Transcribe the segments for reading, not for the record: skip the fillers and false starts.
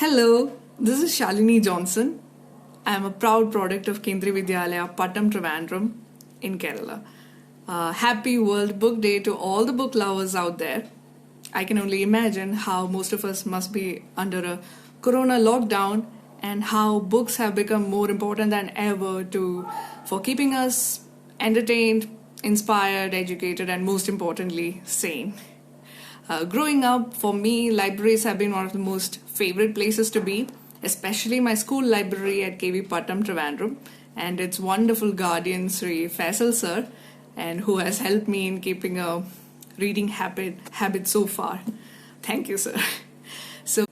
Hello, this is Shalini Johnson. I am a proud product of Kendriya Vidyalaya Pattom Trivandrum in Kerala. Happy World Book Day to all the book lovers out there. I can only imagine how most of us must be under a corona lockdown and how books have become more important than ever for keeping us entertained, inspired, educated, and most importantly, sane. Growing up, for me, libraries have been one of the most favorite places to be, especially my school library at KVPattom Trivandrum and its wonderful guardian Sri Faisal sir, and who has helped me in keeping a reading habit so far. Thank you, sir. So,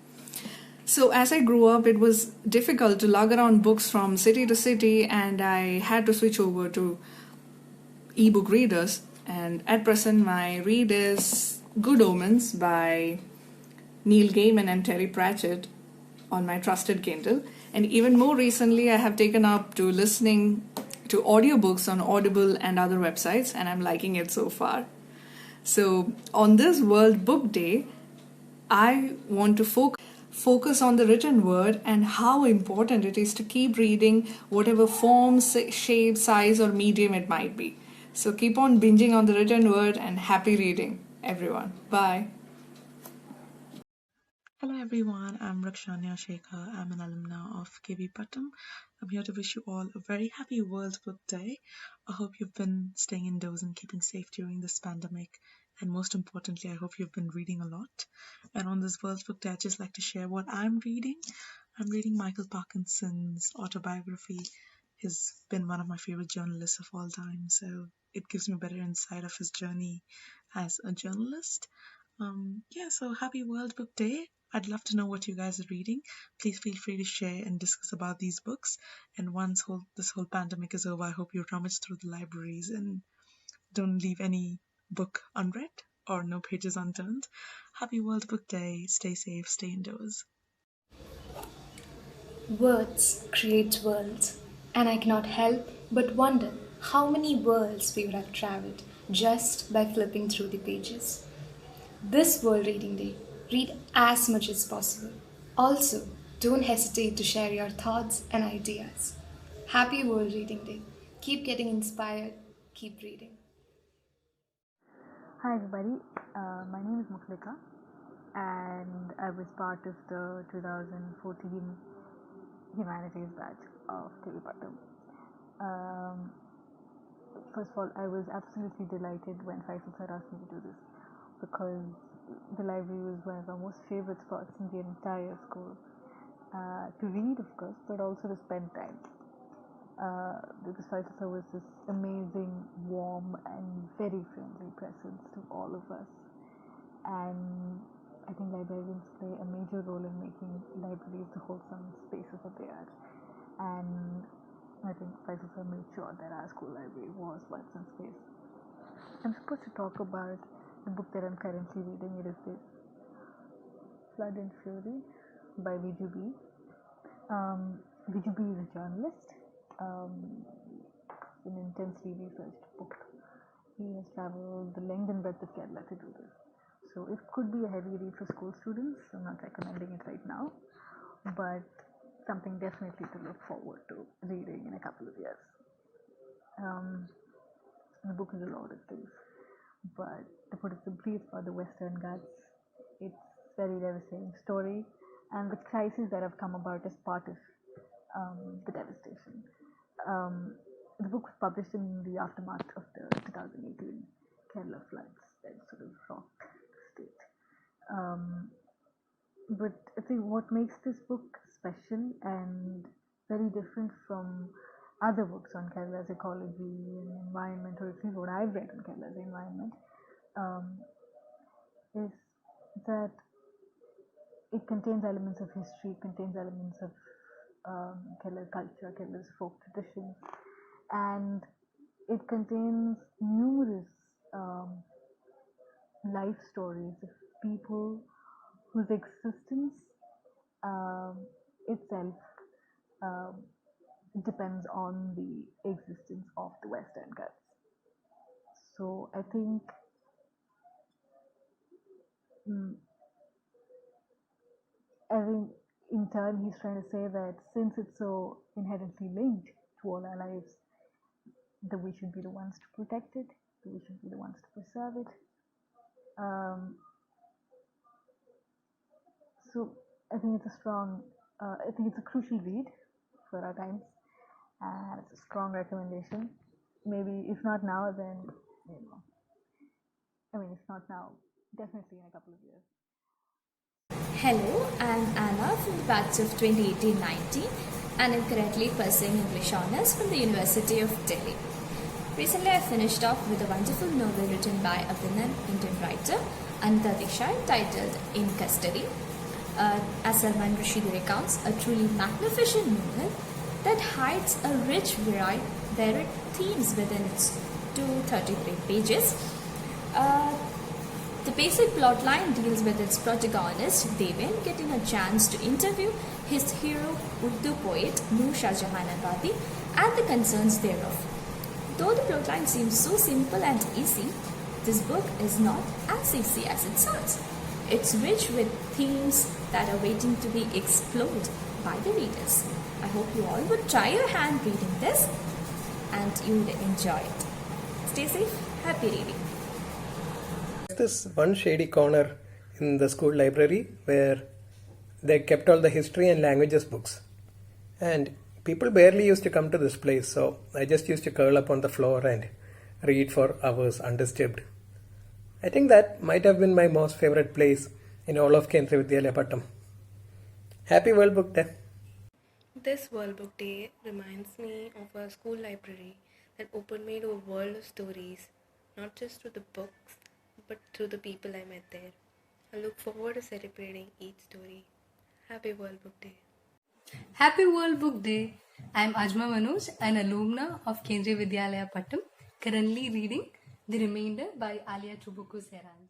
so as I grew up, it was difficult to lug around books from city to city, and I had to switch over to ebook readers. And at present, my read is Good Omens by Neil Gaiman and Terry Pratchett on my trusted Kindle. And even more recently, I have taken up to listening to audiobooks on Audible and other websites, and I'm liking it so far. So, on this World Book Day, I want to focus on the written word and how important it is to keep reading, whatever form, shape, size, or medium it might be. So keep on binging on the written word and happy reading, everyone. Bye. Hello everyone, I'm Rakshanya Sekhar. I'm an alumna of KVPattom. I'm here to wish you all a very happy World Book Day. I hope you've been staying indoors and keeping safe during this pandemic. And most importantly, I hope you've been reading a lot. And on this World Book Day, I'd just like to share what I'm reading. I'm reading Michael Parkinson's autobiography. He's been one of my favorite journalists of all time, so it gives me better insight of his journey as a journalist. So happy World Book Day. I'd love to know what you guys are reading. Please feel free to share and discuss about these books. And once this whole pandemic is over, I hope you rummage through the libraries and don't leave any book unread or no pages unturned. Happy World Book Day. Stay safe, stay indoors. Words create worlds, and I cannot help but wonder how many worlds we would have traveled just by flipping through the pages. This World Reading Day, read as much as possible. Also, don't hesitate to share your thoughts and ideas. Happy World Reading Day. Keep getting inspired, keep reading. Hi everybody, my name is Mukulika and I was part of the 2014 Humanities batch of KVPattom. First of all, I was absolutely delighted when Faisal sir asked me to do this because the library was one of our most favorite spots in the entire school. To read, of course, but also to spend time. Because Faisal sir was this amazing, warm, and very friendly presence to all of us. And I think librarians play a major role in making libraries the wholesome spaces that they are. And I think Faisal sir made sure that our school library was wholesome space. I'm supposed to talk about the book that I'm currently reading. It is the Flood and Fury by Viju B. Viju B is a journalist. It's an intensely researched book. He has traveled the length and breadth of Kerala to do this. So it could be a heavy read for school students. I'm not recommending it right now, but something definitely to look forward to reading in a couple of years. The book is a lot of things, but to put it simply, it's about the Western Ghats. It's a very devastating story and the crises that have come about as part of the devastation. The book was published in the aftermath of the 2018 Kerala floods that sort of rocked the state. But I think what makes this book special and very different from other books on Kerala's ecology and environment, or at least what I've read on Kerala's environment, is that it contains elements of history, it contains elements of Kerala culture, Kerala's folk traditions, and it contains numerous life stories of people whose existence itself depends on the existence of the Western Ghats. So I think I think in turn, he's trying to say that since it's so inherently linked to all our lives, that we should be the ones to protect it, that we should be the ones to preserve it. So I think it's a crucial read for our times, and it's a strong recommendation. Maybe if not now, then if not now, definitely in a couple of years. Hello, I'm Anna from the batch of 2018-19 and I'm currently pursuing English Honours from the University of Delhi. Recently I finished off with a wonderful novel written by a Indian writer, Antony, titled In Custody. As Salman Rushdie recounts, a truly magnificent novel that hides a rich varied themes within its 233 pages. The basic plotline deals with its protagonist, Devin, getting a chance to interview his hero, Urdu poet Noor Shah Jahan Abadi, and the concerns thereof. Though the plotline seems so simple and easy, this book is not as easy as it sounds. It's rich with themes that are waiting to be explored by the readers. I hope you all would try your hand reading this and you would enjoy it. Stay safe, happy reading. This one shady corner in the school library where they kept all the history and languages books, and people barely used to come to this place, so I just used to curl up on the floor and read for hours undisturbed. I think that might have been my most favorite place in all of Kendriya Vidyalaya Pattom. Happy World Book Day! This World Book Day reminds me of a school library that opened me to a world of stories, not just through the books, but through the people I met there. I look forward to celebrating each story. Happy World Book Day. Happy World Book Day. I am Aajma Manoj, an alumna of Kendriya Vidyalaya Pattom, currently reading The Remainder by Alia Chubuku Seran.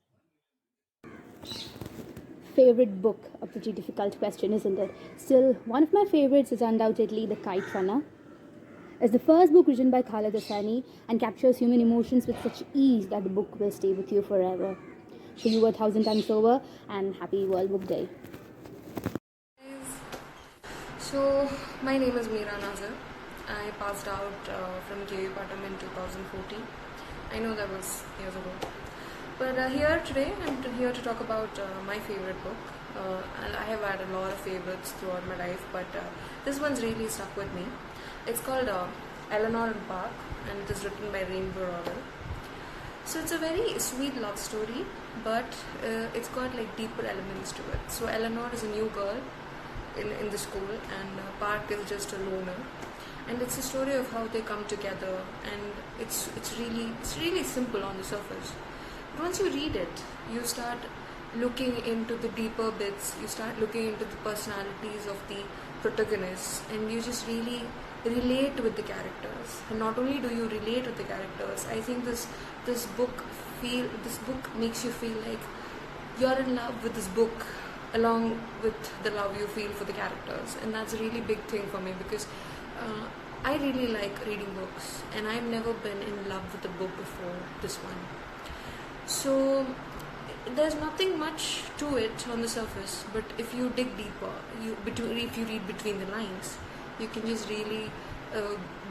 Favorite book? A pretty difficult question, isn't it? Still, one of my favorites is undoubtedly The Kite Runner. It's the first book written by Khaled Hosseini and captures human emotions with such ease that the book will stay with you forever. So you were 1,000 times over, and happy World Book Day. So, my name is Meera Nazar. I passed out from KVPattom in 2014. I know that was years ago. But here today, I'm here to talk about my favorite book. And I have had a lot of favorites throughout my life, but this one's really stuck with me. It's called Eleanor and Park, and it is written by Rainbow Rowell. So it's a very sweet love story, but it's got like deeper elements to it. So Eleanor is a new girl in the school, and Park is just a loner. And it's a story of how they come together, and it's really simple on the surface. But once you read it, you start looking into the deeper bits, you start looking into the personalities of the protagonists, and you just really relate with the characters. And not only do you relate with the characters, I think this book makes you feel like you're in love with this book along with the love you feel for the characters. And that's a really big thing for me, because I really like reading books, and I've never been in love with a book before this one. So there's nothing much to it on the surface, but if you dig deeper, if you read between the lines, you can just really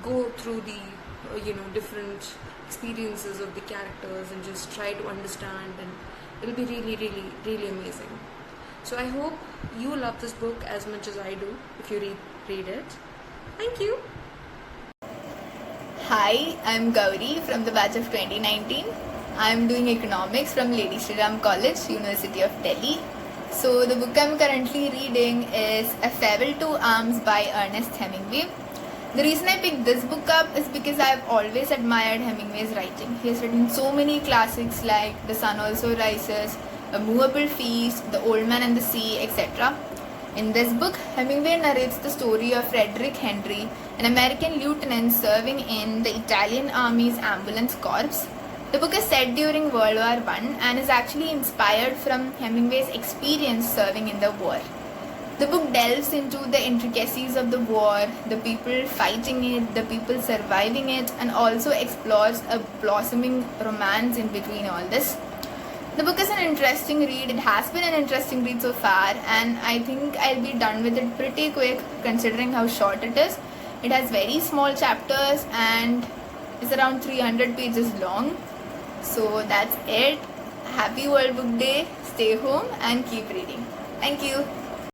go through the different experiences of the characters and just try to understand, and it'll be really amazing. So I hope you love this book as much as I do if you read it. Thank you. Hi, I'm Gouri from the batch of 2019. I'm doing economics from Lady Shri Ram College, University of Delhi. So the book I'm currently reading is A Farewell to Arms by Ernest Hemingway. The reason I picked this book up is because I've always admired Hemingway's writing. He has written so many classics like The Sun Also Rises, A Movable Feast, The Old Man and the Sea, etc. In this book, Hemingway narrates the story of Frederick Henry, an American lieutenant serving in the Italian Army's ambulance corps. The book is set during World War I and is actually inspired from Hemingway's experience serving in the war. The book delves into the intricacies of the war, the people fighting it, the people surviving it, and also explores a blossoming romance in between all this. The book is an interesting read. It has been an interesting read so far, and I think I'll be done with it pretty quick considering how short it is. It has very small chapters and is around 300 pages long. So that's it. Happy World Book Day. Stay home and keep reading. Thank you.